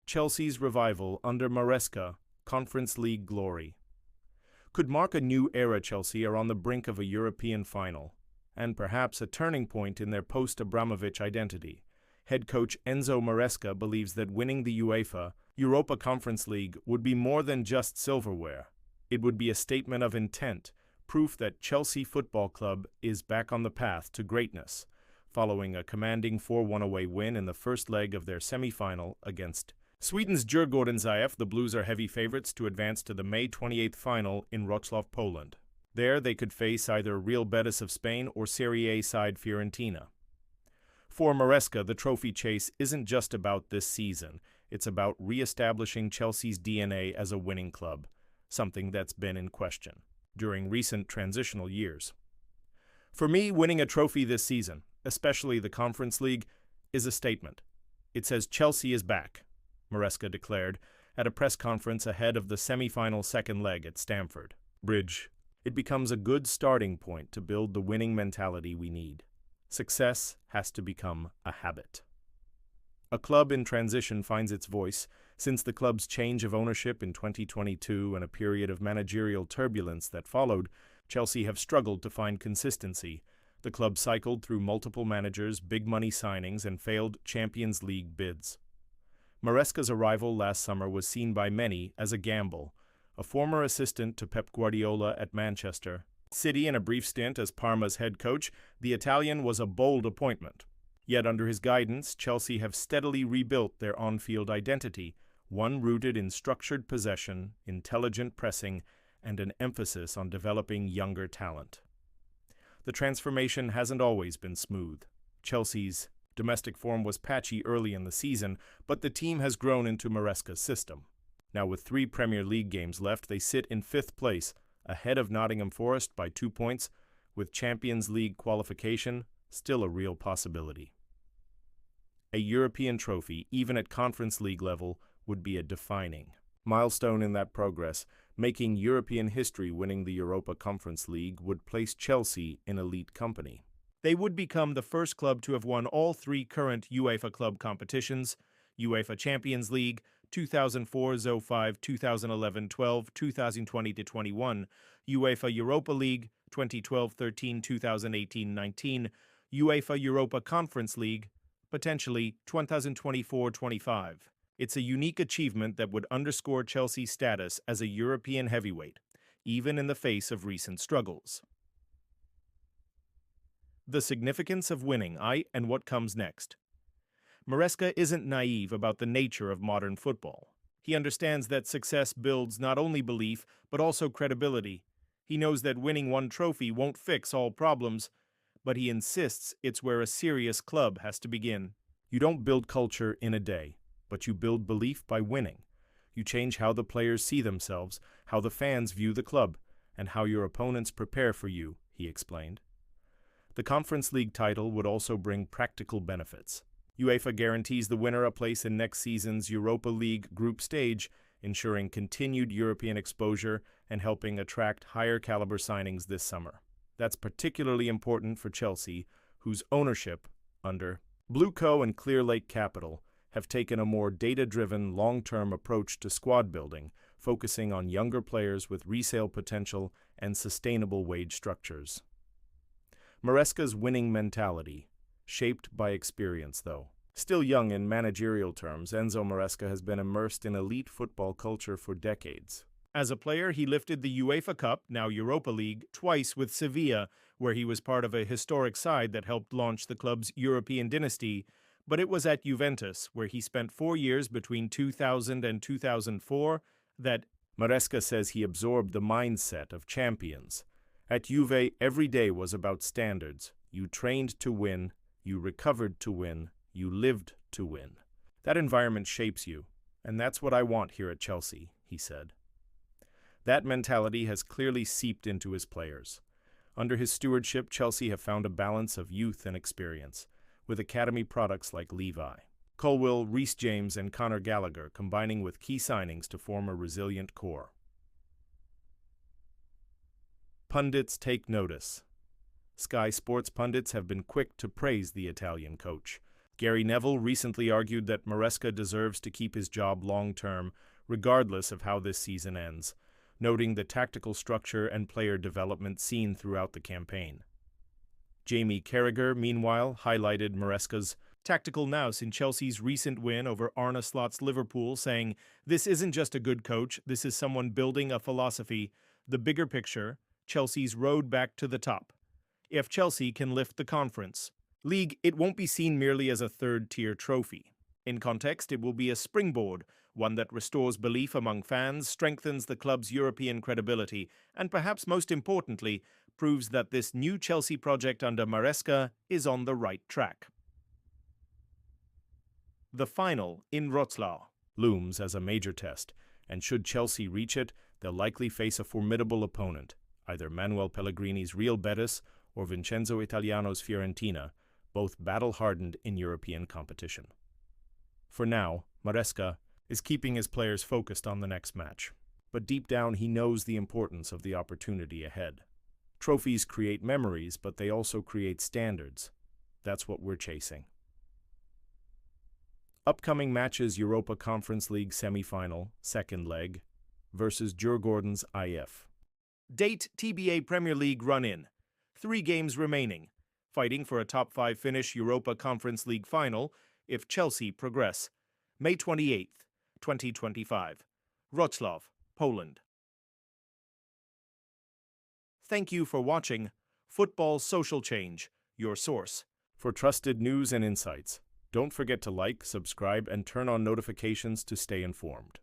Chelsea's revival under Maresca, Conference League glory. Could mark a new era. Chelsea are on the brink of a European final, and perhaps a turning point in their post-Abramovich identity. Head coach Enzo Maresca believes that winning the UEFA Europa Conference League would be more than just silverware. It would be a statement of intent, proof that Chelsea Football Club is back on the path to greatness, following a commanding 4-1 away win in the first leg of their semi-final against Sweden's Djurgårdens IF. The Blues are heavy favorites to advance to the May 28th final in Wroclaw, Poland. There, they could face either Real Betis of Spain or Serie A side Fiorentina. For Maresca, the trophy chase isn't just about this season. It's about re-establishing Chelsea's DNA as a winning club, something that's been in question during recent transitional years. For me, winning a trophy this season, especially the Conference League, is a statement. It says Chelsea is back, Maresca declared at a press conference ahead of the semi-final second leg at Stamford Bridge. It becomes a good starting point to build the winning mentality we need. Success has to become a habit. A club in transition finds its voice. Since the club's change of ownership in 2022 and a period of managerial turbulence that followed, Chelsea have struggled to find consistency. The club cycled through multiple managers, big-money signings, and failed Champions League bids. Maresca's arrival last summer was seen by many as a gamble. A former assistant to Pep Guardiola at Manchester City and a brief stint as Parma's head coach, the Italian was a bold appointment. Yet under his guidance, Chelsea have steadily rebuilt their on-field identity, one rooted in structured possession, intelligent pressing, and an emphasis on developing younger talent. The transformation hasn't always been smooth. Chelsea's domestic form was patchy early in the season, but the team has grown into Maresca's system. Now with 3 Premier League games left, they sit in 5th place, ahead of Nottingham Forest by 2 points, with Champions League qualification still a real possibility. A European trophy, even at Conference League level, would be a defining milestone in that progress. Making European history winning the Europa Conference League would place Chelsea in elite company. They would become the first club to have won all 3 current UEFA club competitions: UEFA Champions League, 2004-05, 2011-12, 2020-21, UEFA Europa League, 2012-13, 2018-19, UEFA Europa Conference League, potentially 2024-25. It's a unique achievement that would underscore Chelsea's status as a European heavyweight, even in the face of recent struggles. The significance of winning, and what comes next. Maresca isn't naive about the nature of modern football. He understands that success builds not only belief, but also credibility. He knows that winning one trophy won't fix all problems, but he insists it's where a serious club has to begin. You don't build culture in a day, but you build belief by winning. You change how the players see themselves, how the fans view the club, and how your opponents prepare for you, he explained. The Conference League title would also bring practical benefits. UEFA guarantees the winner a place in next season's Europa League group stage, ensuring continued European exposure and helping attract higher-caliber signings this summer. That's particularly important for Chelsea, whose ownership, under Blue Co and Clear Lake Capital, have taken a more data-driven, long-term approach to squad building, focusing on younger players with resale potential and sustainable wage structures. Maresca's winning mentality, shaped by experience, though. Still young in managerial terms, Enzo Maresca has been immersed in elite football culture for decades. As a player, he lifted the UEFA Cup, now Europa League, twice with Sevilla, where he was part of a historic side that helped launch the club's European dynasty, but it was at Juventus, where he spent 4 years between 2000 and 2004, that Maresca says he absorbed the mindset of champions. At Juve, every day was about standards. You trained to win, you recovered to win, you lived to win. That environment shapes you, and that's what I want here at Chelsea, he said. That mentality has clearly seeped into his players. Under his stewardship, Chelsea have found a balance of youth and experience, with academy products like Levi, Colwill, Reece James, and Conor Gallagher combining with key signings to form a resilient core. Pundits take notice. Sky Sports pundits have been quick to praise the Italian coach. Gary Neville recently argued that Maresca deserves to keep his job long-term, regardless of how this season ends, noting the tactical structure and player development seen throughout the campaign. Jamie Carragher, meanwhile, highlighted Maresca's tactical nous in Chelsea's recent win over Arne Slot's Liverpool, saying, "This isn't just a good coach, this is someone building a philosophy, the bigger picture, Chelsea's road back to the top. If Chelsea can lift the Conference League, it won't be seen merely as a third-tier trophy. In context, it will be a springboard, one that restores belief among fans, strengthens the club's European credibility, and perhaps most importantly, proves that this new Chelsea project under Maresca is on the right track." The final in Wroclaw looms as a major test, and should Chelsea reach it, they'll likely face a formidable opponent, either Manuel Pellegrini's Real Betis or Vincenzo Italiano's Fiorentina, both battle-hardened in European competition. For now, Maresca is keeping his players focused on the next match, but deep down he knows the importance of the opportunity ahead. Trophies create memories, but they also create standards. That's what we're chasing. Upcoming matches: Europa Conference League semi-final, second leg, versus Djurgårdens IF. Date: TBA Premier League run-in. 3 games remaining, fighting for a top-5 finish Europa Conference League final if Chelsea progress. May 28th, 2025. Wroclaw, Poland. Thank you for watching Football Social Change, your source for trusted news and insights. Don't forget to like, subscribe, and turn on notifications to stay informed.